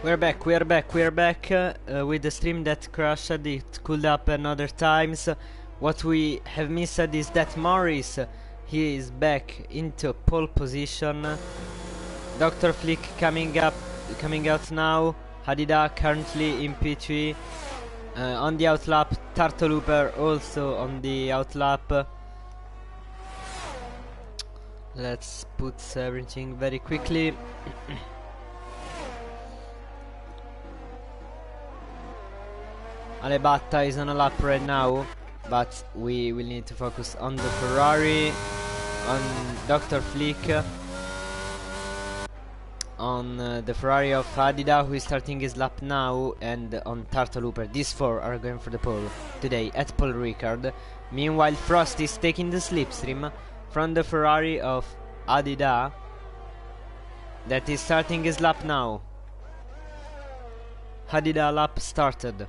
We're back with the stream that crashed. It cooled up another times. What we have missed is that Morris, he is back into pole position. Dr. Flick coming out now. Hadida currently in P3 on the outlap. Turtle Hooper also on the outlap. Let's put everything very quickly. Alebatta is on a lap right now, but we will need to focus on the Ferrari, on Dr. Flick, on the Ferrari of Hadida, who is starting his lap now, and on Turtle Hooper. These four are going for the pole today at Paul Ricard. Meanwhile, Frost is taking the slipstream from the Ferrari of Hadida, that is starting his lap now. Hadida lap started.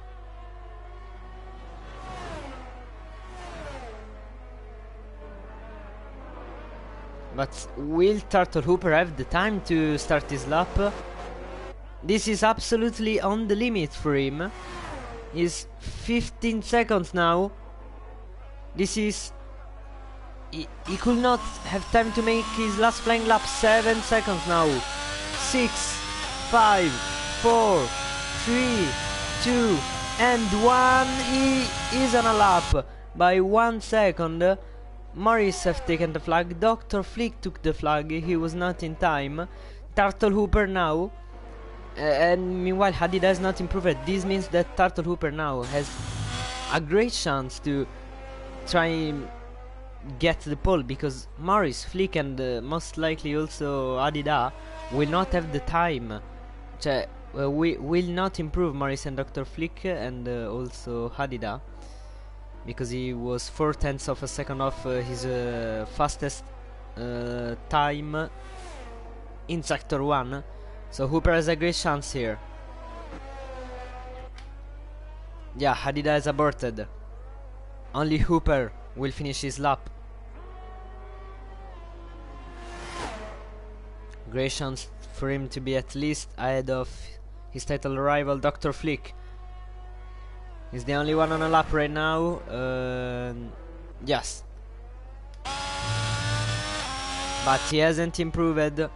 But will Turtle Hooper have the time to start his lap? This is absolutely on the limit for him. He's 15 seconds now. This is... He could not have time to make his last flying lap. 7 seconds now. 6, 5, 4, 3, 2, and 1. He is on a lap by 1 second. Morris have taken the flag. Dr. Flick took the flag. He was not in time. Turtle Hooper now. And meanwhile Hadida has not improved. This means that Turtle Hooper now has a great chance to try and get the pole, because Morris, Flick, and most likely also Hadida will not have the time. We will not improve Morris and Dr. Flick, and also Hadida, because he was 4/10 of a second off his fastest time in Sector 1. So Hooper has a great chance here. Yeah, Hadida has aborted. Only Hooper will finish his lap. Great chance for him to be at least ahead of his title rival Dr. Flick. He's the only one on a lap right now. Yes. But he hasn't improved.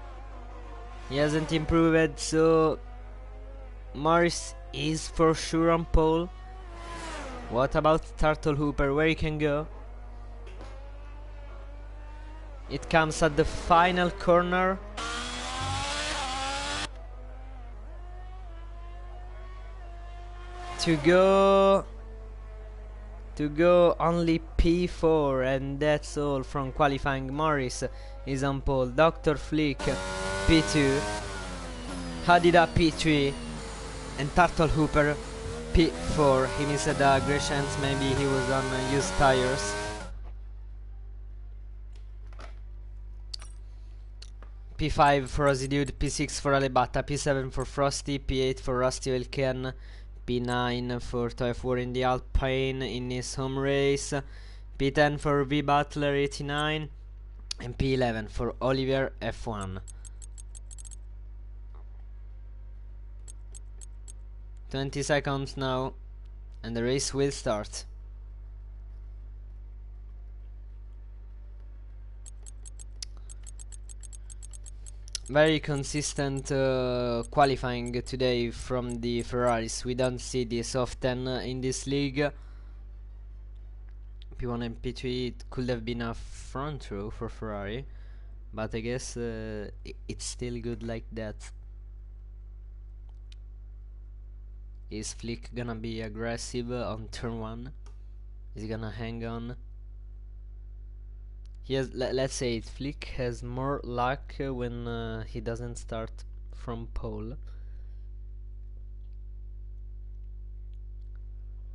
So Morris is for sure on pole. What about Turtle Hooper? Where he can go? It comes at the final corner. To go only P4, and that's all from qualifying. Morris is on pole, Dr. Flick P2, Hadida P3, and Turtle Hooper P4. He missed a great chance, maybe he was on used tires. P5 for Ozzy Dude, P6 for Alebatta, P7 for Frosty, P8 for Rusty Wilken, P9 for Toy4 in the Alpine in his home race, P10 for V Butler 89, and P11 for Oliver F1. 20 seconds now, and the race will start. Very consistent qualifying today from the Ferraris. We don't see this often in this league. P1 and P3, it could have been a front row for Ferrari, but I guess it's still good like that. Is Flick gonna be aggressive on turn 1? Is he gonna hang on? He has, let's say, Flick has more luck when he doesn't start from pole.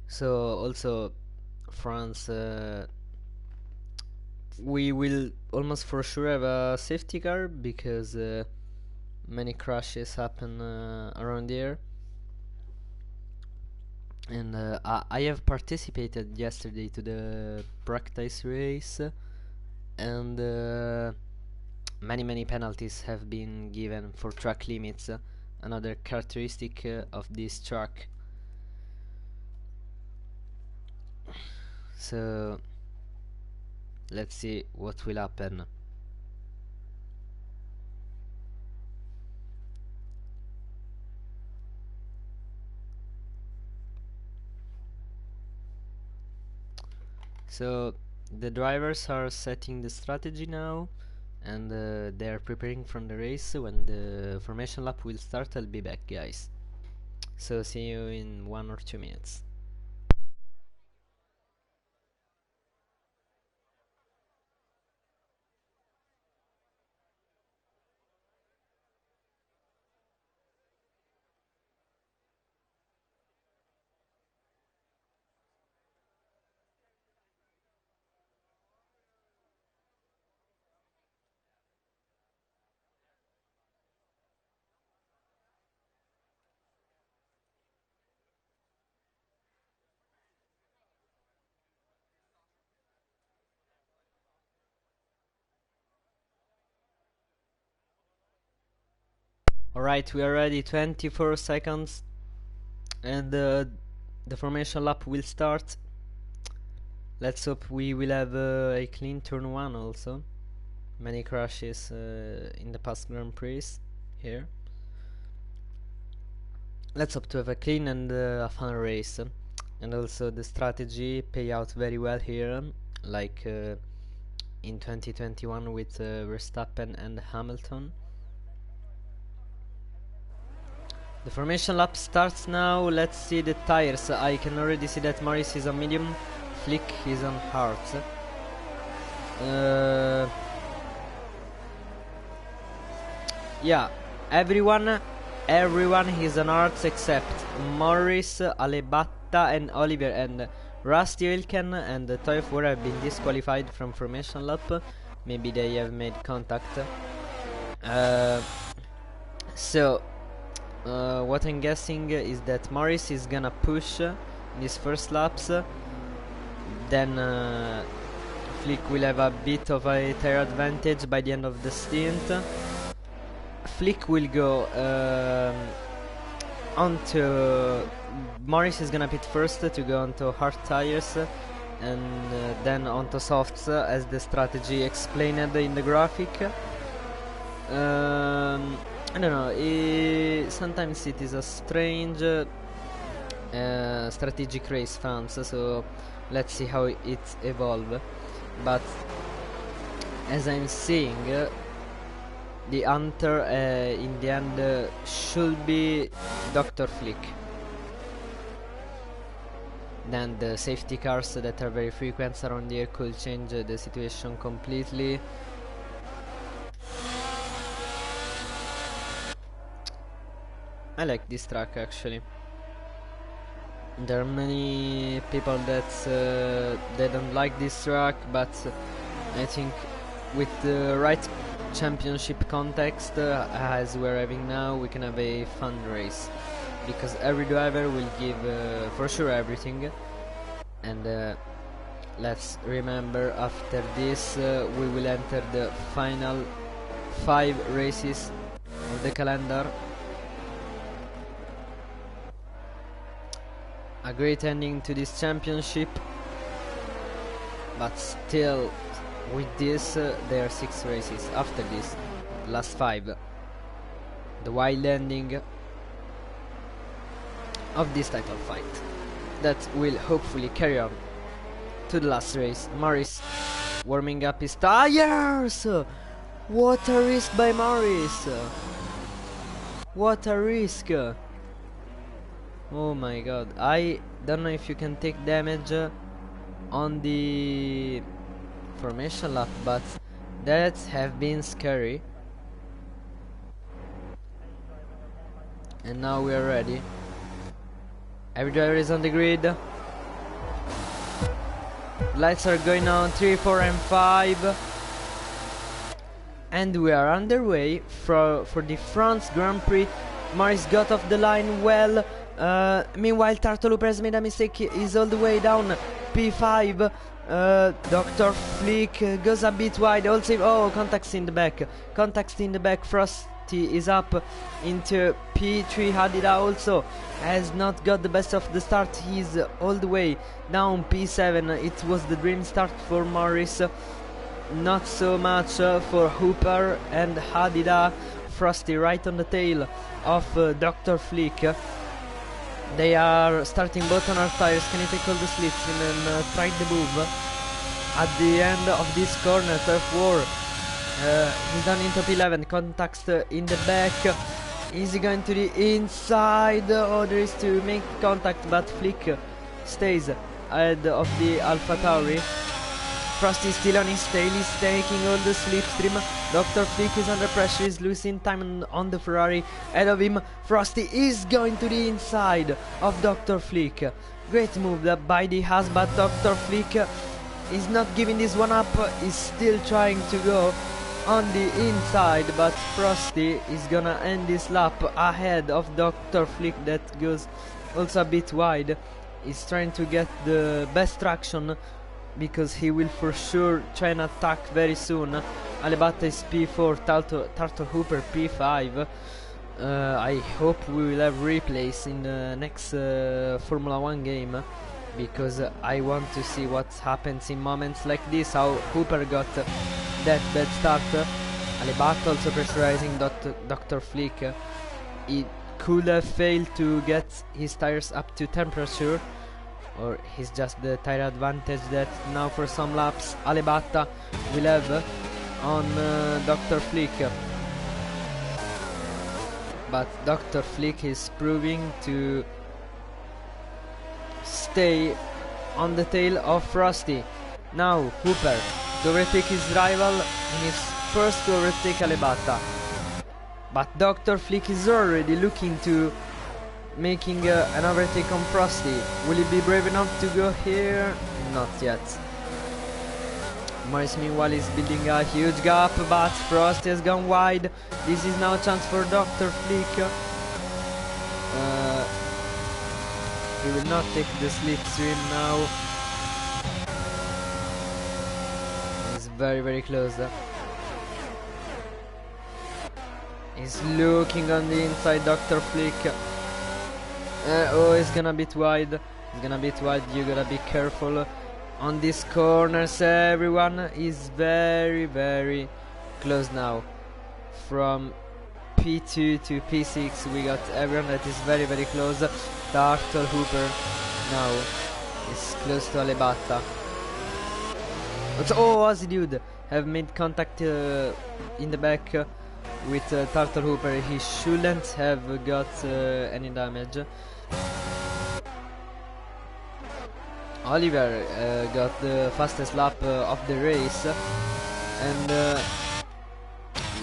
So also France, we will almost for sure have a safety car, because many crashes happen around here. And I have participated yesterday to the practice race, and many penalties have been given for track limits another characteristic of this truck. So let's see what will happen. So the drivers are setting the strategy now, and they are preparing for the race. When the formation lap will start, I'll be back, guys. So see you in 1 or 2 minutes. Alright, we are ready, 24 seconds, and the formation lap will start. Let's hope we will have a clean turn 1 also. Many crashes in the past Grand Prix here. Let's hope to have a clean and a fun race. And also the strategy pay out very well here, like in 2021 with Verstappen and Hamilton. The formation lap starts now. Let's see the tires. I can already see that Morris is on medium, Flick is on hards. Yeah, everyone is on hards except Morris, Alebatta and Oliver, and Rusty Ilken and Toy4 have been disqualified from formation lap. Maybe they have made contact. So what I'm guessing is that Morris is gonna push in his first laps, then Flick will have a bit of a tire advantage by the end of the stint. Flick will go onto Morris is gonna pit first to go onto hard tires, and then onto softs as the strategy explained in the graphic. I don't know, sometimes it is a strange strategic race fans, so let's see how it evolves. But as I'm seeing, the answer in the end should be Dr. Flick. Then the safety cars that are very frequent around here could change the situation completely. I like this track actually. There are many people that they don't like this track, but I think with the right championship context as we're having now, we can have a fun race, because every driver will give for sure everything. And let's remember, after this we will enter the final 5 races of the calendar. A great ending to this championship, but still with this there are 6 races after this, last 5, the wild ending of this title fight that will hopefully carry on to the last race. Morris warming up his tires. What a risk by Morris. What a risk. Oh my god, I don't know if you can take damage on the formation lap, but that have been scary. And now we are ready. Every driver is on the grid. Lights are going on, 3, 4 and 5. And we are underway for the France Grand Prix. Morris got off the line well. Meanwhile, Tartolooper has made a mistake. He's all the way down P5. Dr. Flick goes a bit wide. Also, oh, contacts in the back. Contacts in the back. Frosty is up into P3. Hadida also has not got the best of the start. He's all the way down P7. It was the dream start for Morris. Not so much for Hooper and Hadida. Frosty right on the tail of Dr. Flick. They are starting both on our tires. Can he take all the slits and try the move? At the end of this corner, turf war. He's down into P11. Contacts in the back. Is he going to the inside? There is to make contact, but Flick stays ahead of the Alpha Tauri. Frosty is still on his tail. He's taking all the slipstream. Dr. Flick is under pressure. He's losing time on the Ferrari. Ahead of him, Frosty is going to the inside of Dr. Flick. Great move by the Haas, but Dr. Flick is not giving this one up. He's still trying to go on the inside, but Frosty is gonna end this lap ahead of Dr. Flick, that goes also a bit wide. He's trying to get the best traction because he will for sure try and attack very soon. Alebata is P4, Turtle Hooper P5. I hope we will have replays in the next Formula 1 game, because I want to see what happens in moments like this, how Hooper got that bad start. Alebata also pressurizing Dr. Flick. He could have failed to get his tires up to temperature, or he's just the tire advantage that now for some laps Alebata will have on Dr. Flick. But Dr. Flick is proving to stay on the tail of Frosty. Now Hooper to overtake his rival in his first to overtake Alebata. But Dr. Flick is already looking to making an overtake on Frosty. Will he be brave enough to go here? Not yet. Morris meanwhile is building a huge gap, but Frosty has gone wide. This is now a chance for Dr. Flick. He will not take the slipstream now. He's very close. He's looking on the inside, Dr. Flick. Oh, he's gonna bit wide. He's gonna bit wide. You gotta be careful on these corners. Everyone is very close now. From P2 to P6 we got everyone that is very close. Turtle Hooper now is close to Alebata. Oh, Aussie dude have made contact in the back with Turtle Hooper. He shouldn't have got any damage. Oliver got the fastest lap of the race, and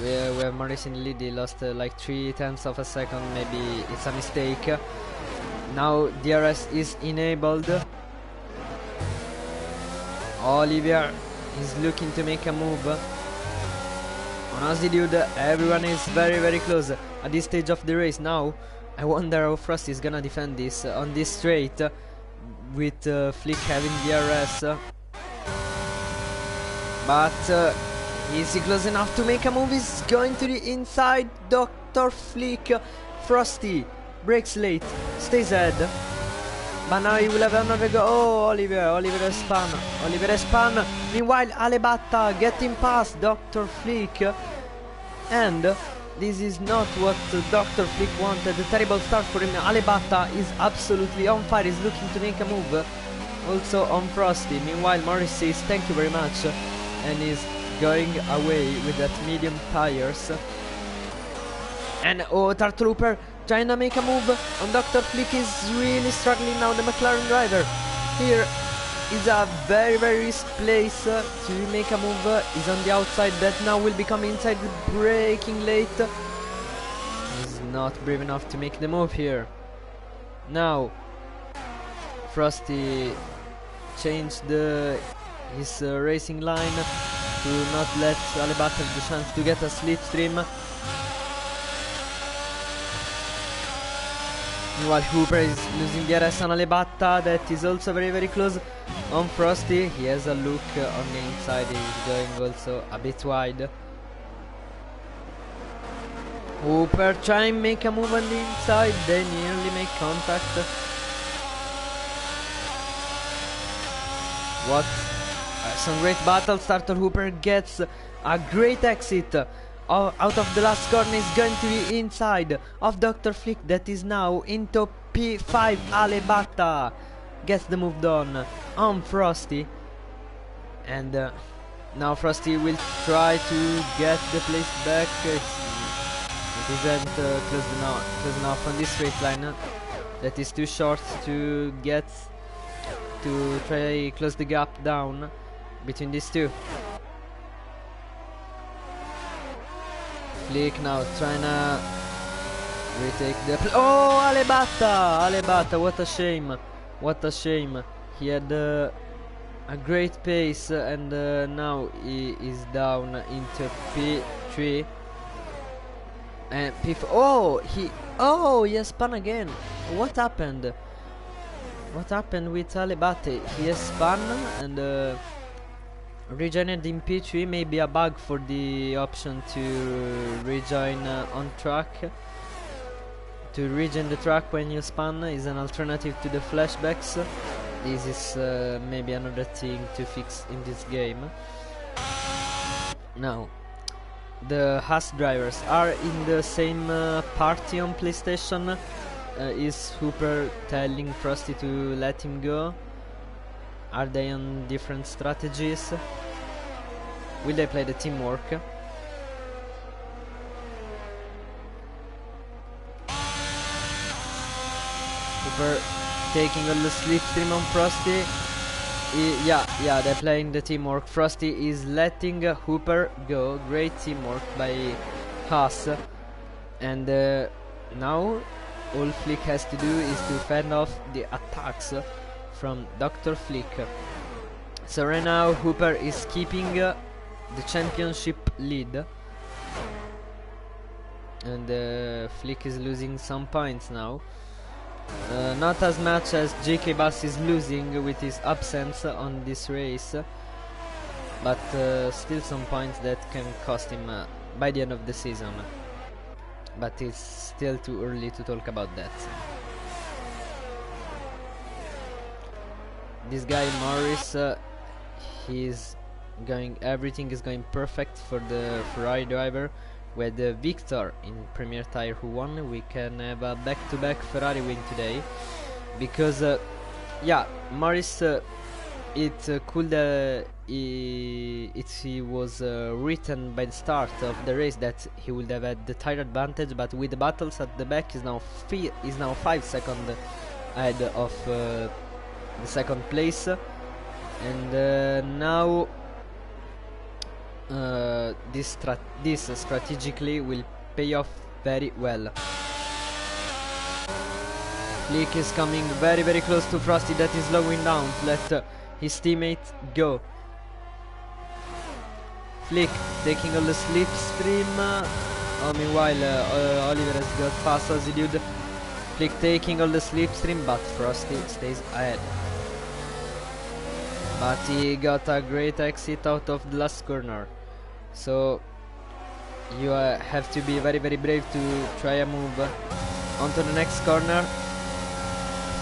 we have Morris in the lead. He lost like 0.3 of a second. Maybe it's a mistake. Now DRS is enabled. Oliver is looking to make a move on Aussie dude. Everyone is very close at this stage of the race. Now I wonder how Frosty is gonna defend this on this straight with Flick having DRS. But is he close enough to make a move? He's going to the inside. Dr. Flick. Frosty breaks late, stays ahead, but now he will have another go. Oh, Oliver has spun. Meanwhile Alebata getting past Dr. Flick, and this is not what Dr. Flick wanted. A terrible start for him. Alebata is absolutely on fire. He's looking to make a move also on Frosty. Meanwhile Morris says thank you very much and is going away with that medium tires. And oh, Turtle Hooper trying to make a move on Dr. Flick is really struggling now. The McLaren driver here is a very risky place to make a move. He's on the outside, that now will become inside, braking late. He's not brave enough to make the move here. Now Frosty changed his racing line to not let Alebata have the chance to get a slipstream. Meanwhile Hooper is losing the RS on Alebata, that is also very close on Frosty. He has a look on the inside, he's going also a bit wide. Hooper trying make a move on the inside, they nearly make contact. What? Some great battle. Starter Hooper gets a great exit. Out of the last corner is going to the inside of Dr. Flick, that is now into P5. Alebata gets the move done on Frosty, and now Frosty will try to get the place back. It isn't close enough on this straight line. That is too short to get to try close the gap down between these two. Flick now trying to retake the oh, Alebata, what a shame, what a shame. He had a great pace, and now he is down into P3 and P4. He has spun again. What happened? What happened with Alebata? He has spun and rejoined in P3. Maybe a bug for the option to rejoin on track. To rejoin the track when you spun is an alternative to the flashbacks. This is maybe another thing to fix in this game. Now, the Haas drivers are in the same party on PlayStation. Is Hooper telling Frosty to let him go? Are they on different strategies? Will they play the teamwork? Hooper taking on the slipstream on Frosty. Yeah, they're playing the teamwork. Frosty is letting Hooper go. Great teamwork by Haas. And now all Flick has to do is to fend off the attacks from Dr. Flick. So right now Hooper is keeping the championship lead, and Flick is losing some points now. Not as much as JK Bass is losing with his absence on this race, but still some points that can cost him by the end of the season. But it's still too early to talk about that. This guy Morris, everything is going perfect for the Ferrari driver. With Victor in Premier Tire who won, we can have a back-to-back Ferrari win today, because Morris, it was written by the start of the race that he would have had the tire advantage, but with the battles at the back is now 5 seconds ahead of the second place, and now this strategically will pay off very well. Flick is coming very close to Frosty, that is slowing down to let his teammate go. Flick taking all the slipstream. Meanwhile Oliver has got past Aussie Dude. Flick taking all the slipstream, but Frosty stays ahead. But he got a great exit out of the last corner. So you have to be very brave to try a move onto the next corner.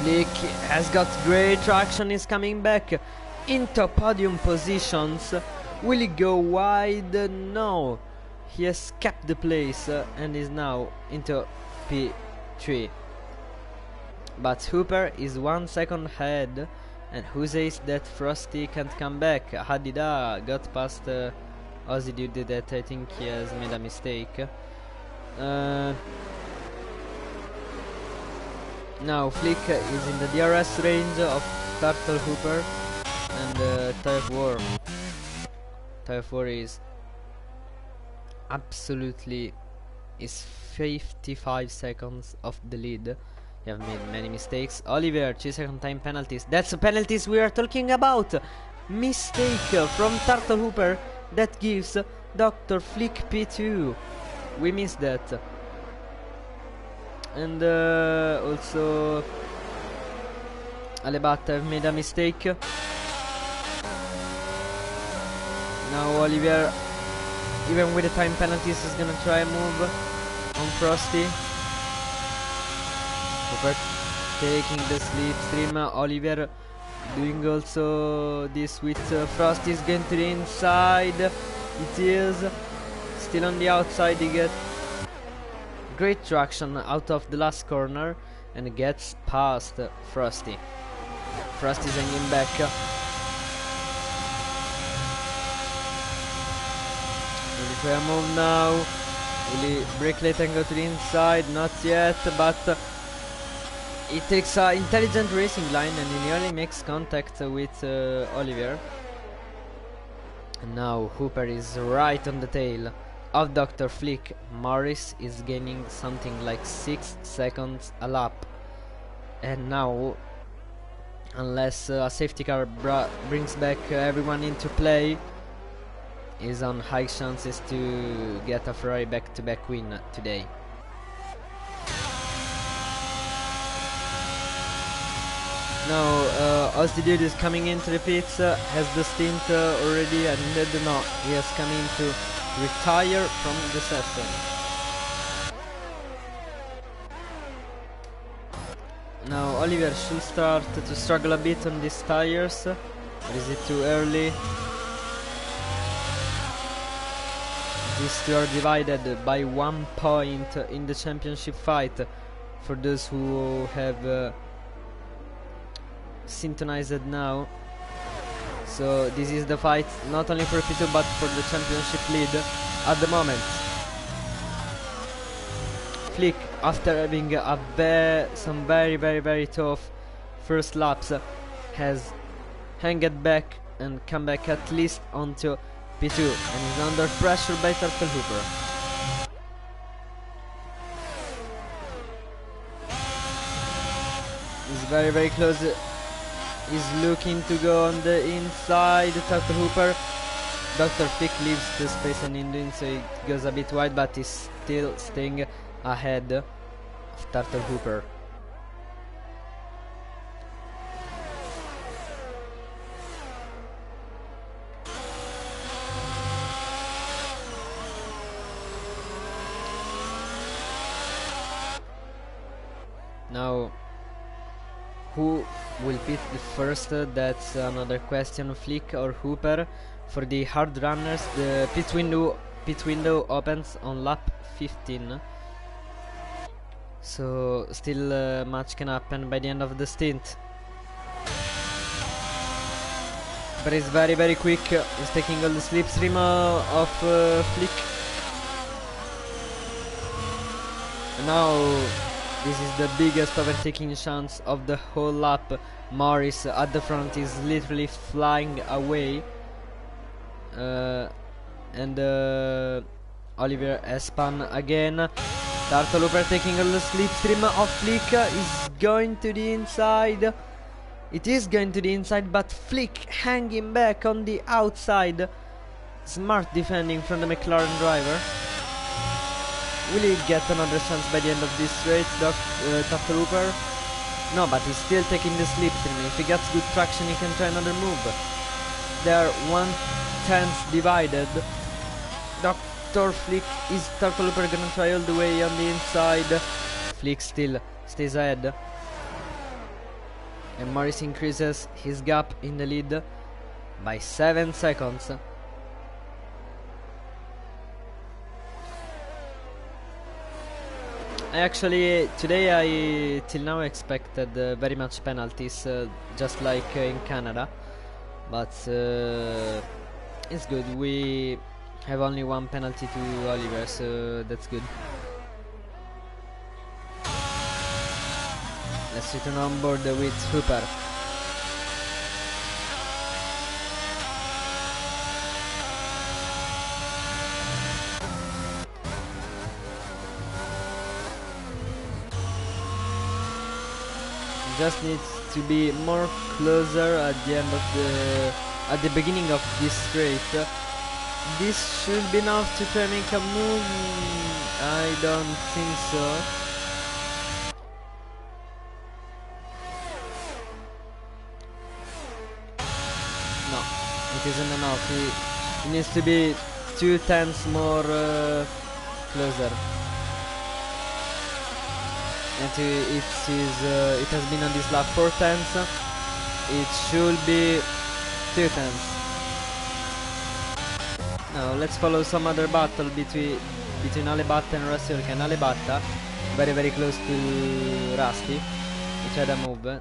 Flick has got great traction, is coming back into podium positions. Will he go wide? No. He has kept the place and is now into P3. But Hooper is 1 second ahead. And who says that Frosty can't come back? Hadida got past Aussie Dude, that I think he has made a mistake. Now Flick is in the DRS range of Turtle Hooper and Tire 4 is absolutely 55 seconds of the lead. You have made many mistakes. Oliver, 2-second time penalties. That's the penalties we are talking about. Mistake from Turtle Hooper that gives Dr. Flick P2. We missed that. And also Alebata made a mistake. Now Oliver, even with the time penalties, is gonna try a move. on Frosty. Hooper taking the slipstream. Oliver doing also this with Frosty is going to the inside. It is still on the outside. He gets great traction out of the last corner and gets past Frosty. Frosty's hanging back. Really fair move now. Really break late and go to the inside. Not yet, but it takes an intelligent racing line and he nearly makes contact with Oliver. And now Hooper is right on the tail of Dr. Flick. Morris is gaining something like 6 seconds a lap. And now, unless a safety car brings back everyone into play, is on high chances to get a Ferrari back-to-back win today. Now Aussie Dude is coming into the pits, has the stint already ended. No, he has come in to retire from the session. Now Oliver should start to struggle a bit on these tires. Or is it too early? These two are divided by 1 point in the championship fight. For those who have synchronized now. So this is the fight not only for P2 but for the championship lead at the moment. Flick, after having some very tough first laps, has hanged back and come back at least onto P2 and is under pressure by Turtle Hooper. He's very close. He's looking to go on the inside. Turtle Hooper. Dr. Flick leaves the space on Indian, so it goes a bit wide, but he's still staying ahead of Turtle Hooper. Now, who will pit the first? That's another question. Flick or Hooper? For the hard runners, the pit window opens on lap 15. So still much can happen by the end of the stint. But he's very quick. He's taking all the slipstream of Flick. And now this is the biggest overtaking chance of the whole lap. Morris at the front is literally flying away. And Oliver has spun again. Turtle Hooper taking all the slipstream of Flick is going to the inside. It is going to the inside, but Flick hanging back on the outside. Smart defending from the McLaren driver. Will he get another chance by the end of this race, Turtle Hooper? No, but he's still taking the slipstream. If he gets good traction, he can try another move. They are 1/10 divided. Dr. Flick, is Turtle Hooper gonna try all the way on the inside? Flick still stays ahead. And Morris increases his gap in the lead by 7 seconds. Actually, today I till now expected very much penalties, just like in Canada. But it's good. We have only 1 penalty to Oliver, so that's good. Let's return on board with Hooper. Just needs to be more closer at the end of the beginning of this straight. This should be enough to try and make a move. I don't think so. No, it isn't enough. He needs to be 2 tenths more closer. and it has been on this lap 4 tenths. It should be 2 tenths. Now let's follow some other battle between Alebatta and Rusty Hurricane. Alebatta very very close to Rusty. He tried a move.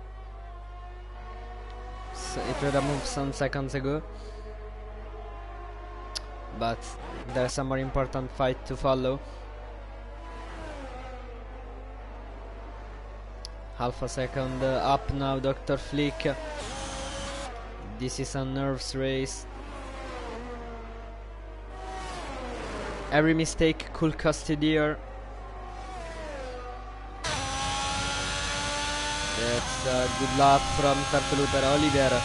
He tried a move some seconds ago, but there's a more important fight to follow. Half a second up now, Dr. Flick. This is a nerves race. Every mistake could cost you dear. That's a good lap from Tartoluper. Oliver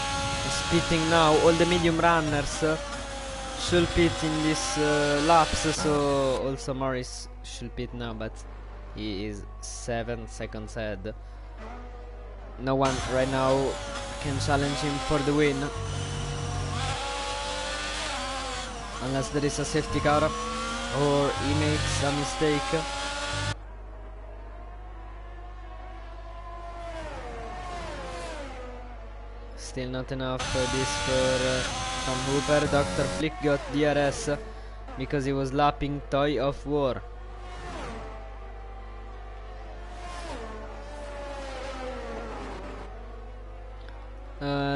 is pitting now. All the medium runners should pit in this laps, so also Morris should pit now, but he is 7 seconds ahead. No one right now can challenge him for the win, unless there is a safety car or he makes a mistake. Still not enough this for Tom Hooper. Dr. Flick got DRS because he was lapping Toy of War.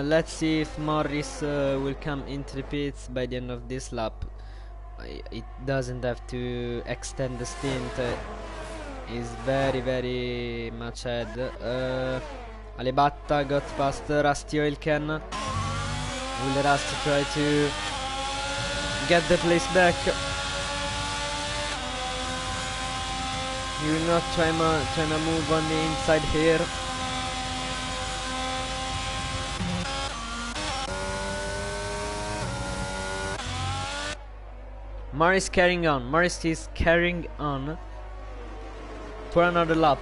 Let's see if Morris will come into the pits by the end of this lap. It doesn't have to extend the stint. He's very very much ahead. Alebatta got past Rusty Oilcan. Will Rusty try to get the place back? He will not try to move on the inside here. Morris carrying on. Morris is carrying on for another lap.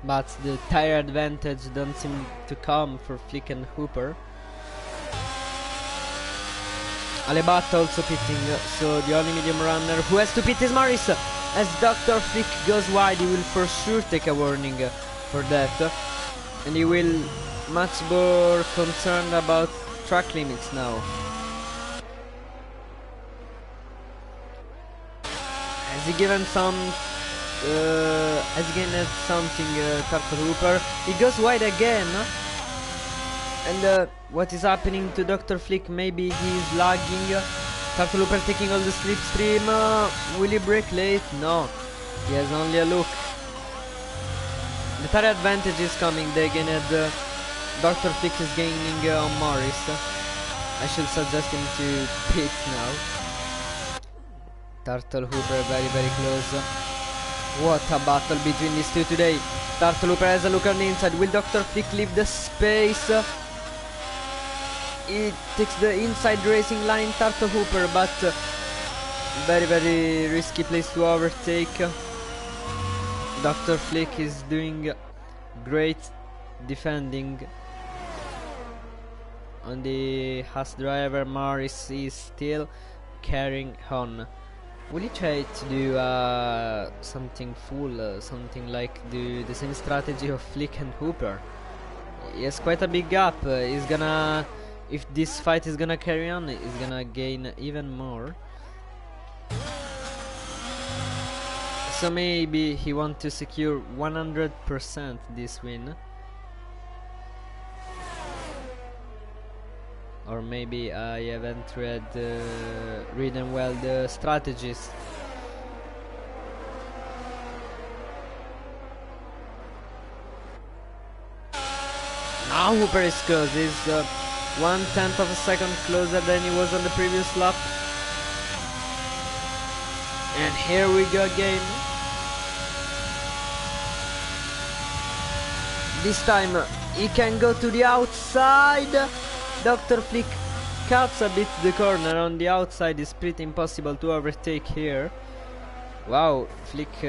But the tire advantage don't seem to come for Flick and Hooper. Alebatta also pitting, so the only medium runner who has to pit is Morris. As Dr. Flick goes wide, he will for sure take a warning for that, and he will much more concerned about track limits now. Has he given some something Turtle Hooper? He goes wide again, and what is happening to Dr. Flick? Maybe he's lagging. Turtle Hooper taking all the slipstream. Will he brake late? No, he has only a look. The tire advantage is coming. They gained. Dr. Flick is gaining on Morris. I should suggest him to pit now. Turtle Hooper very very close. What a battle between these two today. Turtle Hooper has a look on the inside. Will Dr. Flick leave the space? He takes the inside racing line, Turtle Hooper, but very very risky place to overtake. Dr. Flick is doing great defending on the Haas driver. Morris is still carrying on. Will he try to do something full, something like the same strategy of Flick and Hooper? He has quite a big gap. He's gonna, if this fight is gonna carry on, he's gonna gain even more. So maybe he wants to secure 100% this win. Or maybe I haven't read well the strategies. Now Hooper is close. He's 1/10 of a second closer than he was on the previous lap. And here we go again. This time he can go to the outside. Dr. Flick cuts a bit the corner on the outside. Is pretty impossible to overtake here. Wow, Flick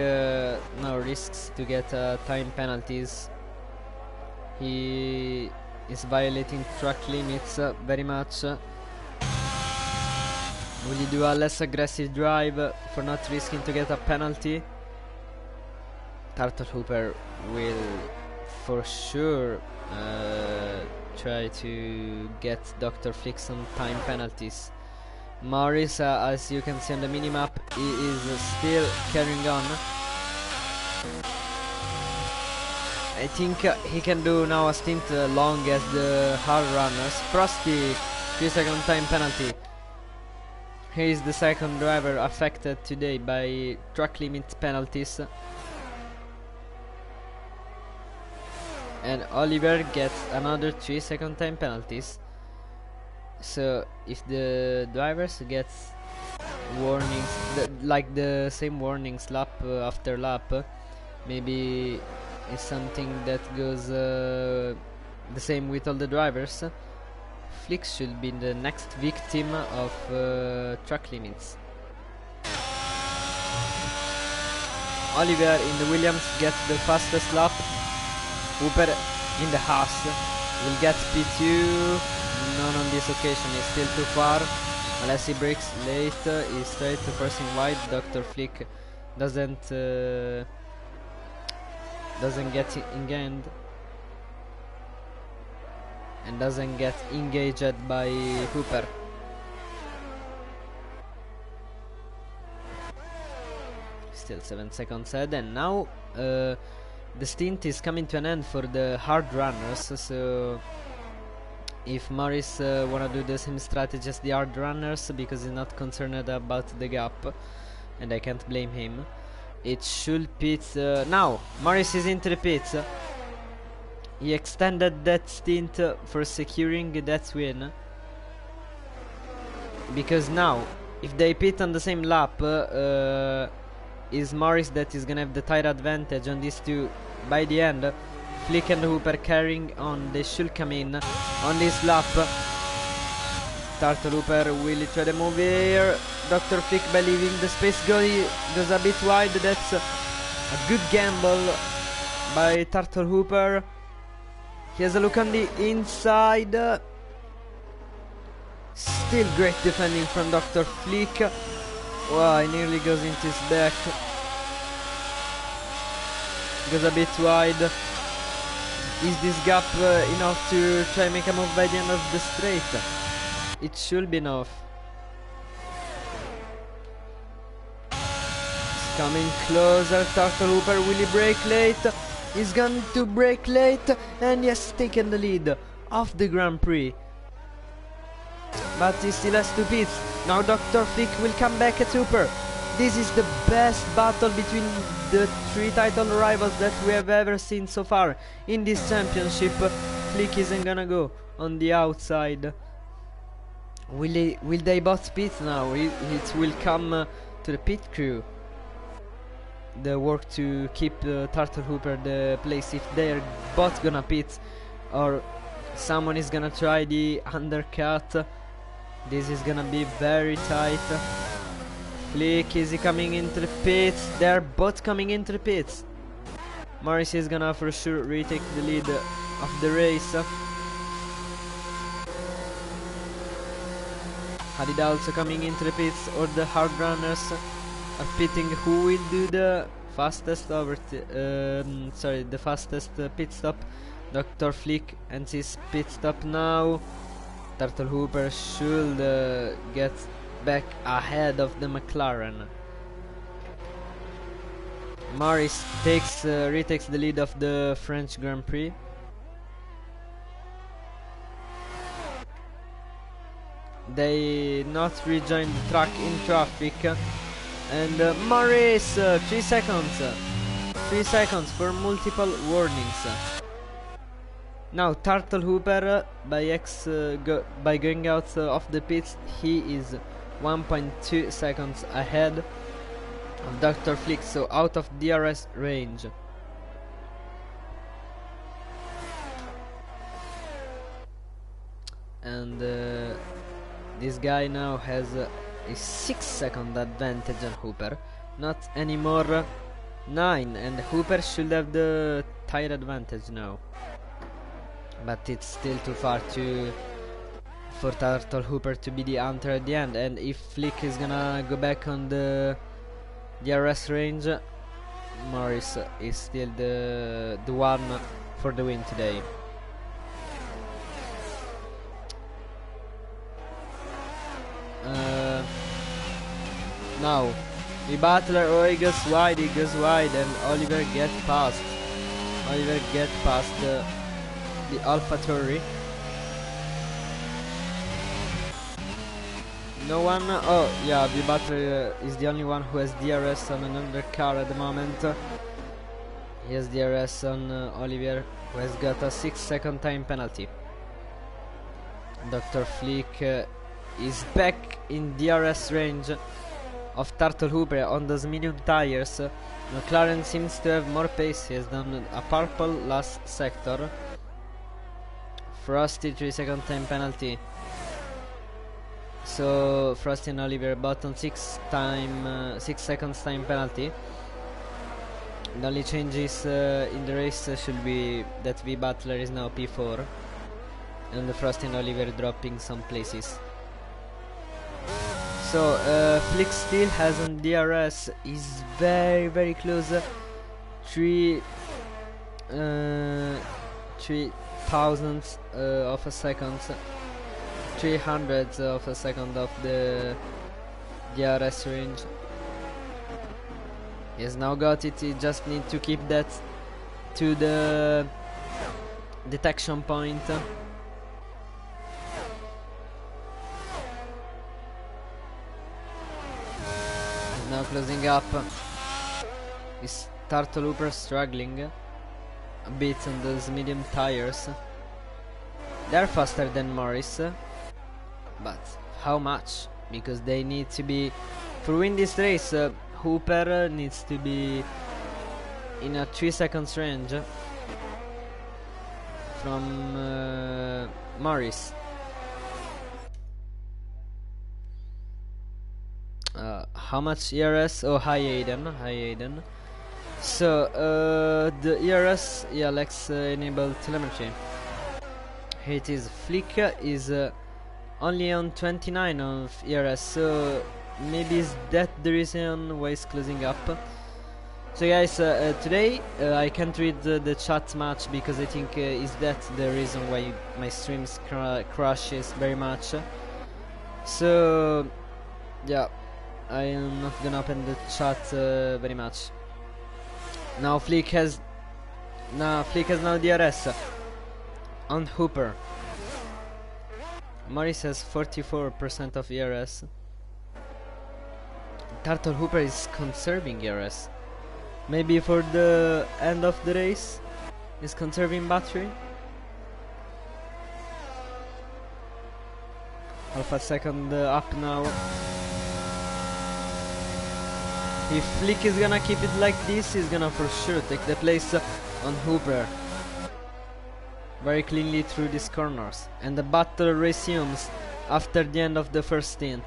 now risks to get time penalties. He is violating track limits very much. Will he do a less aggressive drive for not risking to get a penalty? Turtle Hooper will for sure try to get Dr. Flick some time penalties. Morris, as you can see on the minimap, he is still carrying on. I think he can do now a stint long as the hard runners. Frosty, 3-second time penalty. He is the second driver affected today by track limit penalties. And Oliver gets another 3-second time penalties. So if the drivers get warnings, like the same warnings lap after lap, maybe it's something that goes the same with all the drivers. Flick should be the next victim of track limits. Oliver in the Williams gets the fastest lap. Hooper in the Haas will get P2. None on this occasion, is still too far. Unless he breaks late, he's straight to forcing wide. Dr. Flick doesn't get engaged and doesn't get engaged by Hooper. Still 7 seconds ahead, and now the stint is coming to an end for the hard runners. So if Morris wanna do the same strategy as the hard runners, because he's not concerned about the gap, and I can't blame him, it should pit now. Morris is into the pits. He extended that stint for securing that win, because now if they pit on the same lap, is Morris that is gonna have the tire advantage on these two. By the end, Flick and Hooper carrying on, they should come in on this lap. Turtle Hooper will try to move here. Dr. Flick, by leaving the space goes a bit wide. That's a good gamble by Turtle Hooper. He has a look on the inside. Still great defending from Dr. Flick. Wow, he nearly goes into his back. Goes a bit wide. Is this gap enough to try and make a move by the end of the straight? It should be enough. It's coming closer. Turtle Hooper, will he brake late? He's going to brake late, and he has taken the lead of the Grand Prix. But he still has to pit. Now Dr. Flick will come back at Hooper. This is the best battle between the three title rivals that we have ever seen so far in this championship. Flick isn't gonna go on the outside. Will they both pit now? It will come to the pit crew, the work to keep Turtle Hooper the place, if they're both gonna pit or someone is gonna try the undercut. This is gonna be very tight. Flick, is he coming into the pits? They're both coming into the pits. Morris is gonna for sure retake the lead of the race. Hadid also coming into the pits, or the hard runners are pitting. Who will do the fastest the fastest pit stop? Dr. Flick ends his pit stop now. Turtle Hooper should get back ahead of the McLaren. Morris retakes the lead of the French Grand Prix. They not rejoin the track in traffic, and Morris 3 seconds. 3 seconds for multiple warnings. Now Turtle Hooper, by going out of the pits, he is 1.2 seconds ahead of Dr. Flick, so out of DRS range. And this guy now has a 6-second advantage on Hooper, not anymore 9, and Hooper should have the tire advantage now. but it's still too far for Turtle Hooper to be the hunter at the end. And if Flick is gonna go back on the DRS range, Morris is still the one for the win today. Now the Butler, oh, he goes wide, and Oliver gets past. The AlphaTauri. No one, oh yeah, the Butler is the only one who has DRS on another car at the moment. He has DRS on Oliver, who has got a 6-second time penalty. Dr. Flick is back in DRS range of Turtle Hooper on those medium tires. McLaren seems to have more pace. He has done a purple last sector. Frosty 3-second time penalty. So Frosty and Oliver both on 6 seconds time penalty. The only changes in the race should be that V Butler is now P4 and the Frosty and Oliver dropping some places. So Flick still has on DRS, is very close. 3 thousandths of a second, 300ths of a second of the DRS range. He has now got it. He just need to keep that to the detection point. Now closing up. Is Turtle Hooper struggling a bit on those medium tires? They're faster than Morris, but how much? Because they need to be, for win this race, Hooper needs to be in a 3 seconds range from Morris. How much ERS? Oh, hi Aiden. So the ERS, yeah, let's enable telemetry. Here it is. Flick is only on 29 of ERS, so maybe is that the reason why it's closing up. So guys, today I can't read the chat much because I think is that the reason why my streams crashes very much. So yeah, I am not gonna open the chat very much. Now Flick has now DRS on Hooper. Morris has 44% of ERS. Turtle Hooper is conserving ERS. Maybe for the end of the race is conserving battery. Half a second up now. If Flick is gonna keep it like this, he's gonna for sure take the place on Hooper very cleanly through these corners, and the battle resumes after the end of the first stint.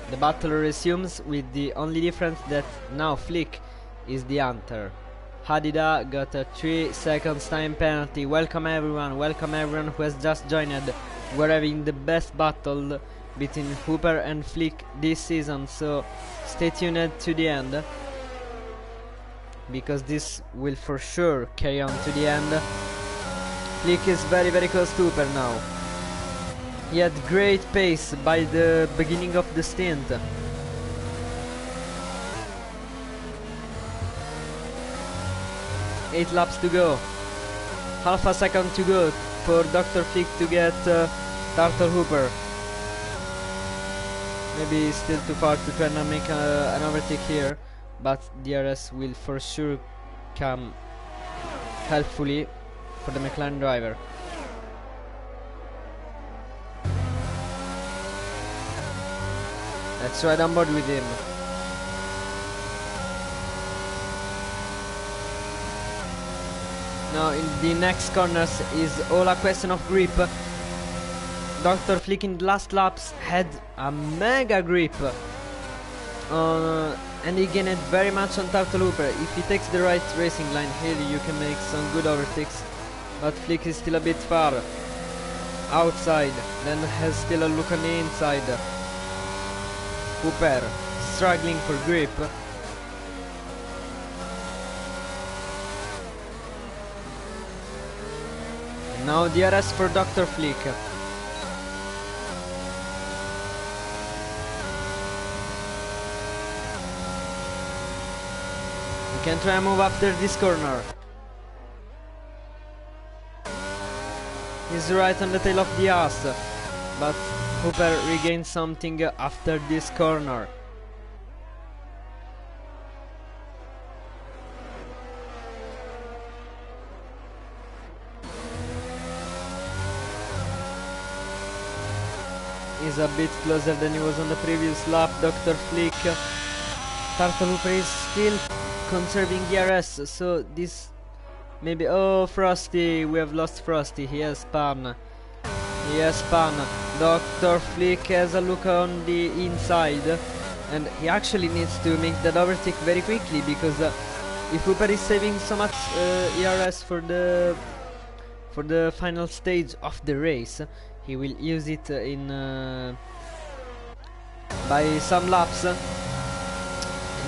The battle resumes with the only difference that now Flick is the hunter. Hadida got a 3 seconds time penalty. Welcome everyone who has just joined. We're having the best battle between Hooper and Flick this season, so stay tuned to the end, because this will for sure carry on to the end. Flick is very close to Hooper now. He had great pace by the beginning of the stint. Eight laps to go. Half a second to go for Dr. Flick to get Turtle Hooper. Maybe still too far to try and make an overtake here, but DRS will for sure come helpfully for the McLaren driver. Let's ride on board with him. Now in the next corners is all a question of grip. Dr. Flick in the last laps had a mega grip and he gained very much on Turtle Hooper. If he takes the right racing line here, you can make some good overtakes, but Flick is still a bit far outside, then has still a look on the inside. Hooper struggling for grip. Now DRS for Dr. Flick. You can try and move after this corner. He's right on the tail of the ass, but Hooper regains something after this corner. He's a bit closer than he was on the previous lap, Dr. Flick. Turtle Hooper is still conserving DRS, so this maybe... Oh, Frosty, we have lost Frosty, he has spun. He has spun. Dr. Flick has a look on the inside, and he actually needs to make that overtake very quickly, because if Hooper is saving so much ERS for the final stage of the race, he will use it in by some laps,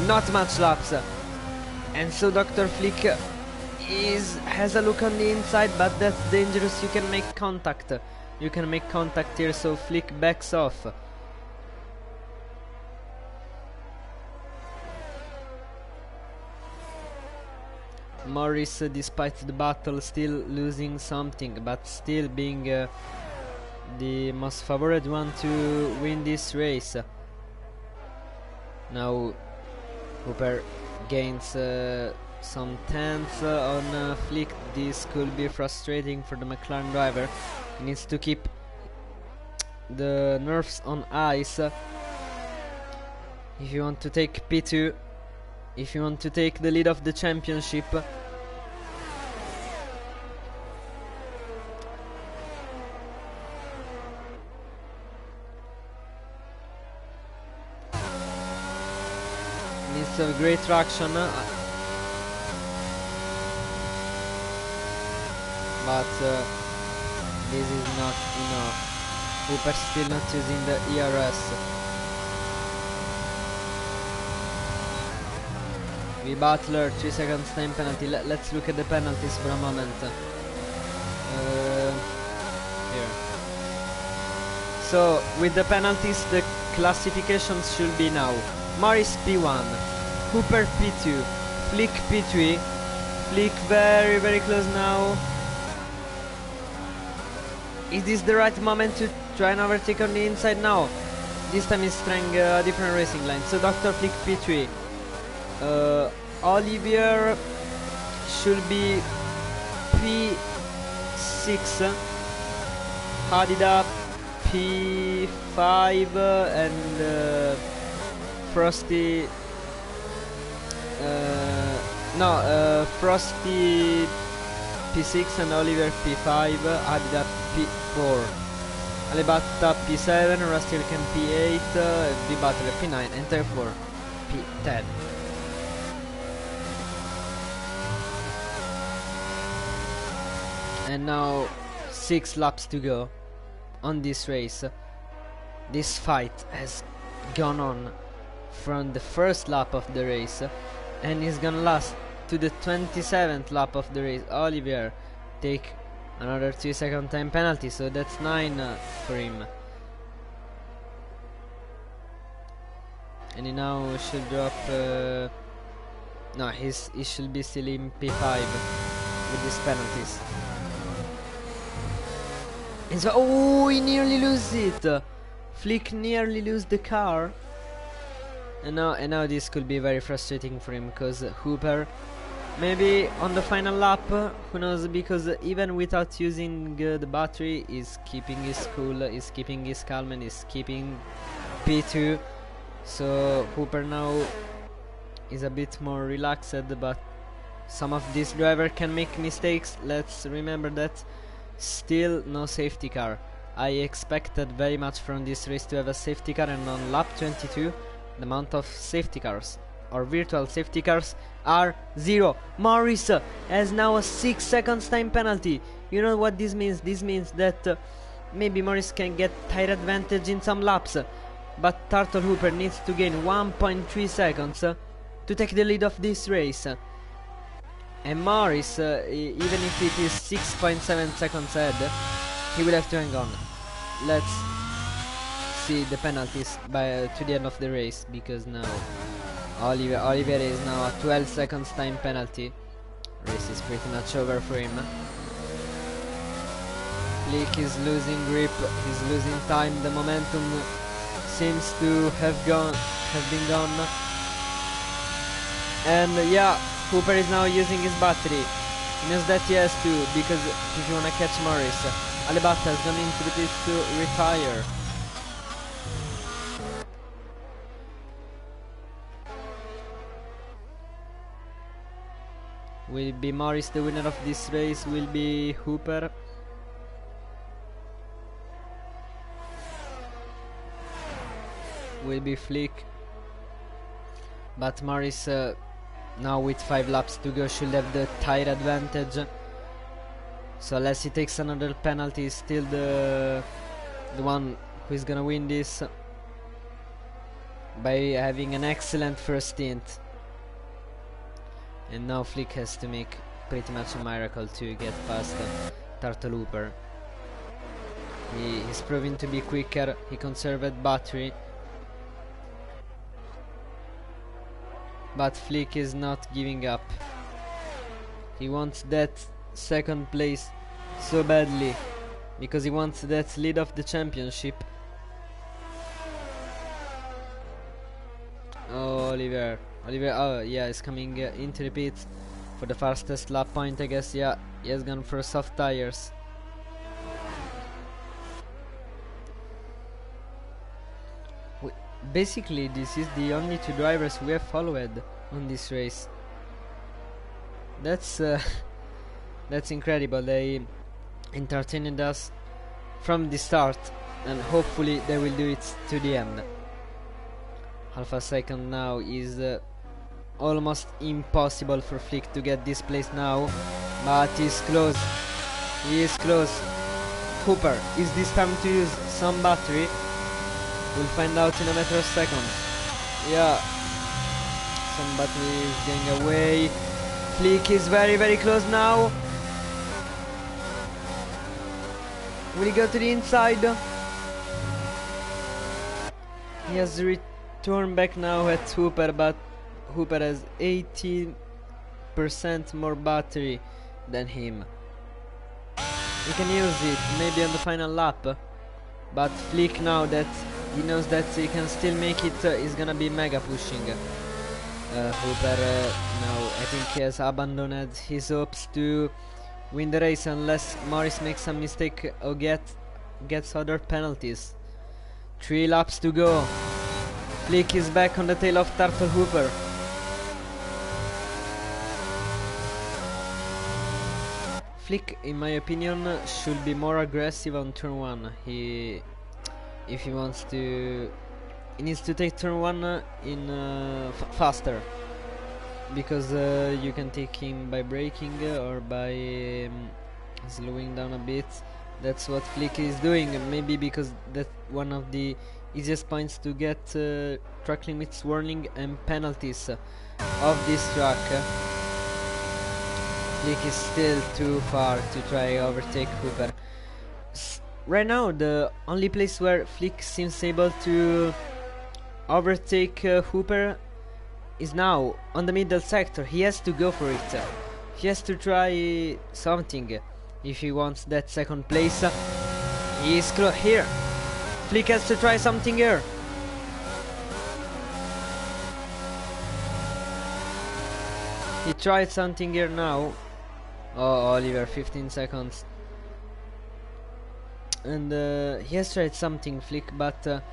not much laps, and so Dr. Flick has a look on the inside, but that's dangerous. You can make contact. You can make contact here, so Flick backs off. Morris, despite the battle, still losing something, but still being the most favored one to win this race. Now Hooper gains some tenths on Flick. This could be frustrating for the McLaren driver. He needs to keep the nerves on ice if you want to take P2, if you want to take the lead of the championship. Needs a great traction, but this is not enough. Hooper still not using the ERS. V Butler, 3 seconds time penalty. Let's look at the penalties for a moment. Here. So with the penalties, the classifications should be now: Morris P1, Hooper P2, Flick P3. Flick very very close now. Is this the right moment to try and overtake on the inside now? This time he's trying a different racing line. So Dr. Flick P3. Olivier should be P6. Hadida P5 and Frosty. Frosty P6 and Oliver P5, Hadida P4, Alibatta P7, Rustilken P8, V Butler P9, and therefore P10. And now 6 laps to go on this race. This fight has gone on from the first lap of the race and is gonna last to the 27th lap of the race. Olivier take another 3 second time penalty, so that's 9 for him. And he now should drop no, he should be still in P5 with these penalties. And so, oh, he nearly loses it. Flick nearly lose the car. And now this could be very frustrating for him, because Hooper maybe on the final lap, who knows, because even without using the battery, is keeping his cool, is keeping his calm, and is keeping P2. So Hooper now is a bit more relaxed, but some of these drivers can make mistakes. Let's remember that. Still no safety car. I expected very much from this race to have a safety car, and on lap 22 the amount of safety cars or virtual safety cars are 0. Morris has now a 6 seconds time penalty. You know what this means? This means that maybe Morris can get tire advantage in some laps, but Turtle Hooper needs to gain 1.3 seconds to take the lead of this race. And Morris, even if it is 6.7 seconds ahead, he will have to hang on. Let's see the penalties to the end of the race, because now Oliver is now a 12 seconds time penalty. Race is pretty much over for him. Flick is losing grip, he's losing time, the momentum seems to have been gone. And yeah, Hooper is now using his battery. He knows that he has to, because if you wanna catch Morris, Alibata has gone into the pit to retire. Will be Morris the winner of this race? Will be Hooper? Will be Flick? But Morris now with 5 laps to go should have the tire advantage. So unless he takes another penalty, he's still the one who is gonna win this by having an excellent first stint. And now Flick has to make pretty much a miracle to get past Turtle Hooper. He's proving to be quicker, he conserved battery. But Flick is not giving up. He wants that second place so badly, because he wants that lead of the championship. Oh, Oliver, oh yeah, is coming into the pit for the fastest lap point, I guess. Yeah, he has gone for soft tires. Basically, this is the only 2 drivers we have followed on this race. That's that's incredible. They entertained us from the start, and hopefully they will do it to the end. Half a second now is almost impossible for Flick to get this place now, but he's close. He is close. Hooper, is this time to use some battery? We'll find out in a matter of seconds. Yeah, some battery is getting away. Flick is very, very close now. Will he go to the inside? He has returned back now at Hooper, but Hooper has 80% more battery than him. He can use it maybe on the final lap, but Flick, now that he knows that he can still make it, is gonna be mega pushing. Hooper now I think he has abandoned his hopes to win the race unless Morris makes some mistake or gets other penalties. 3 laps to go. Flick is back on the tail of Turtle Hooper. Flick, in my opinion, should be more aggressive on turn 1. If he wants to, he needs to take turn 1 in faster, because you can take him by braking or by slowing down a bit. That's what Flick is doing, maybe because that's one of the easiest points to get track limits warning and penalties of this track. Flick is still too far to try overtake Hooper. Right now, the only place where Flick seems able to overtake Hooper is now on the middle sector. He has to go for it. He has to try something if he wants that second place. He is here. Flick has to try something here. He tried something here now. Oh, Oliver, 15 seconds. And he has tried something, Flick, but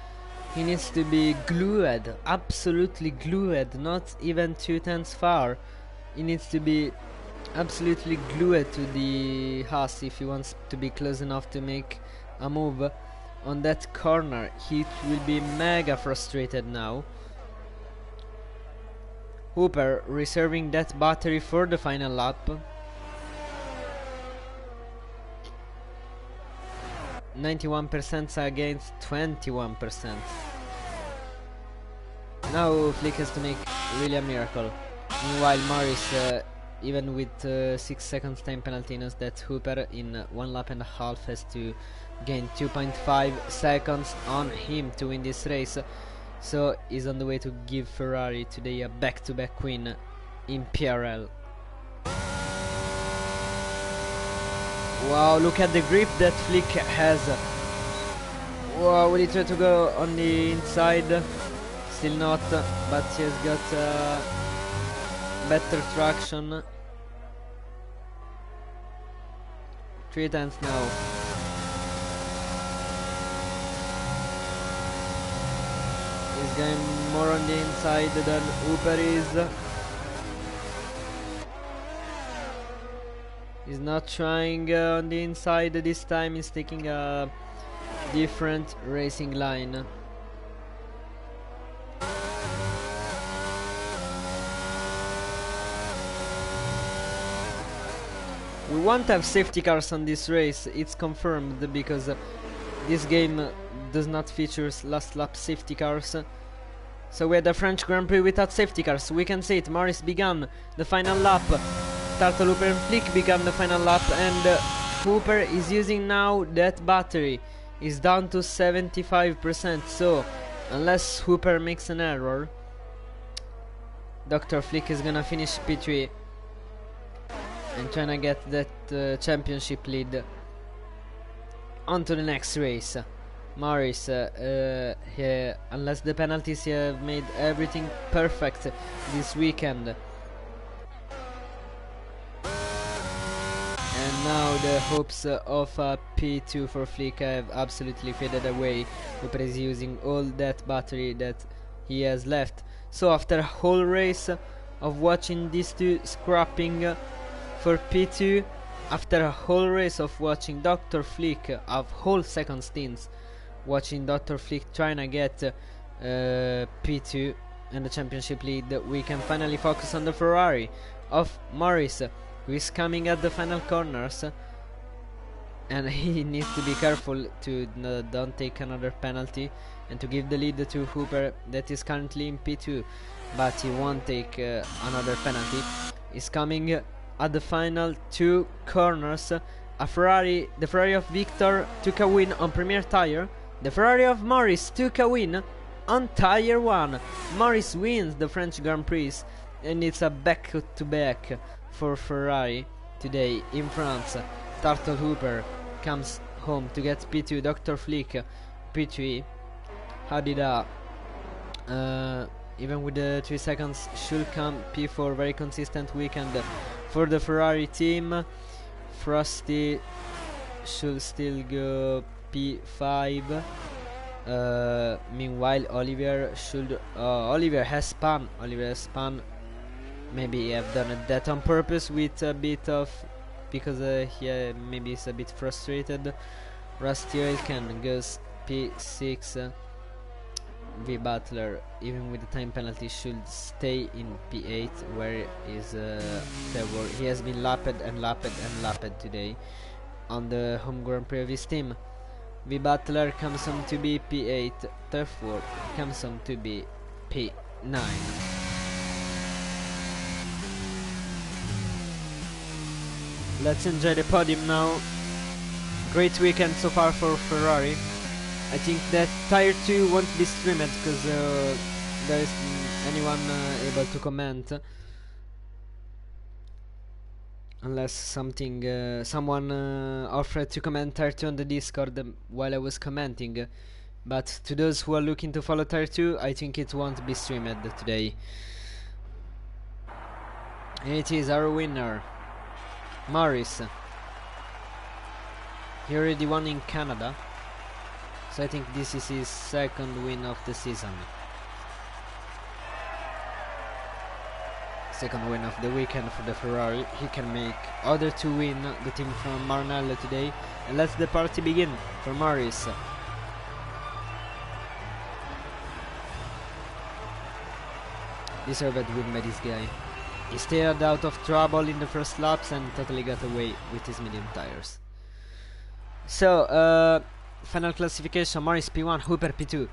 he needs to be glued, absolutely glued, not even 2/10 far. He needs to be absolutely glued to the Haas if he wants to be close enough to make a move on that corner, he will be mega frustrated now. Hooper reserving that battery for the final lap. 91% against 21%. Now Flick has to make really a miracle. Meanwhile, Morris, even with 6 seconds time penalty, knows that Hooper in 1 lap and a half has to gain 2.5 seconds on him to win this race. So he's on the way to give Ferrari today a back-to-back win in PRL. Wow, look at the grip that Flick has. Wow, will he try to go on the inside? Still not, but he has got better traction. 3 times now. He's going more on the inside than Hooper is. He's not trying on the inside this time. He's taking a different racing line. We won't have safety cars on this race, it's confirmed, because this game does not feature last lap safety cars. So we had the French Grand Prix without safety cars. We can say it. Morris began the final lap, Turtle, Hooper and Flick began the final lap, and Hooper is using now that battery. Is down to 75%, so unless Hooper makes an error, Dr. Flick is gonna finish P3 and trying to get that championship lead onto the next race. Morris, unless the penalties, he have made everything perfect this weekend. And now the hopes of P2 for Flick have absolutely faded away. Hooper is using all that battery that he has left. So after a whole race of watching these two scrapping for P2, after a whole race of watching Dr. Flick, of whole second stints watching Dr. Flick trying to get P2 and the championship lead, we can finally focus on the Ferrari of Morris, who is coming at the final corners, and he needs to be careful to don't take another penalty and to give the lead to Hooper, that is currently in P2, but he won't take another penalty. He's coming at the final 2 corners. The Ferrari of Victor took a win on Premier Tire. The Ferrari of Morris took a win on Tire 1. Morris wins the French Grand Prix, and it's a back-to-back for Ferrari today in France. Turtle Hooper comes home to get P2. Dr. Flick P3. Hadida, even with the 3 seconds, should come P4. Very consistent weekend for the Ferrari team. Frosty should still go P5. Meanwhile, Olivier should. Olivier has spun. Maybe he have done that on purpose with a bit of, because he maybe is a bit frustrated. Rusty Oilcan goes P6. V Butler, even with the time penalty, should stay in P8, where is he has been lapped today on the home Grand Prix of his team. V Butler comes on to be P8, Turford comes on to be P9. Let's enjoy the podium now. Great weekend so far for Ferrari. I think that Tire 2 won't be streamed because there is anyone able to comment, unless someone offered to comment Tire 2 on the Discord while I was commenting. But to those who are looking to follow Tire 2, I think it won't be streamed today. And it is our winner, Morris. He already won in Canada, so I think this is his 2nd win of the season. Second win of the weekend for the Ferrari. He can make other 2 win the team from Maranello today, and let the party begin for Morris. Deserved win by this guy. He stayed out of trouble in the first laps and totally got away with his medium tires. So, final classification: Morris P1, Hooper P2.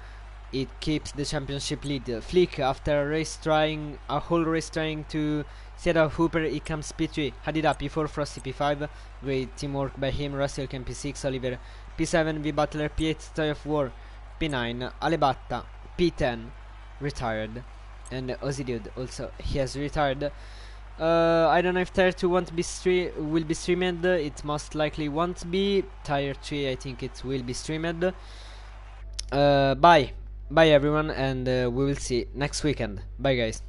It keeps the championship lead. Flick, after a whole race trying to set out Hooper, it comes P3. Hadida P4, Frosty P5. Great teamwork by him. Russell can P6, Oliver P7, V Butler P8, Toy of War P9, Alebatta P10, retired. And Ozidiud also, he has retired. I don't know if Tire 2 will be streamed. It most likely won't be. Tire 3, I think it will be streamed. Bye everyone, and we will see next weekend. Bye guys.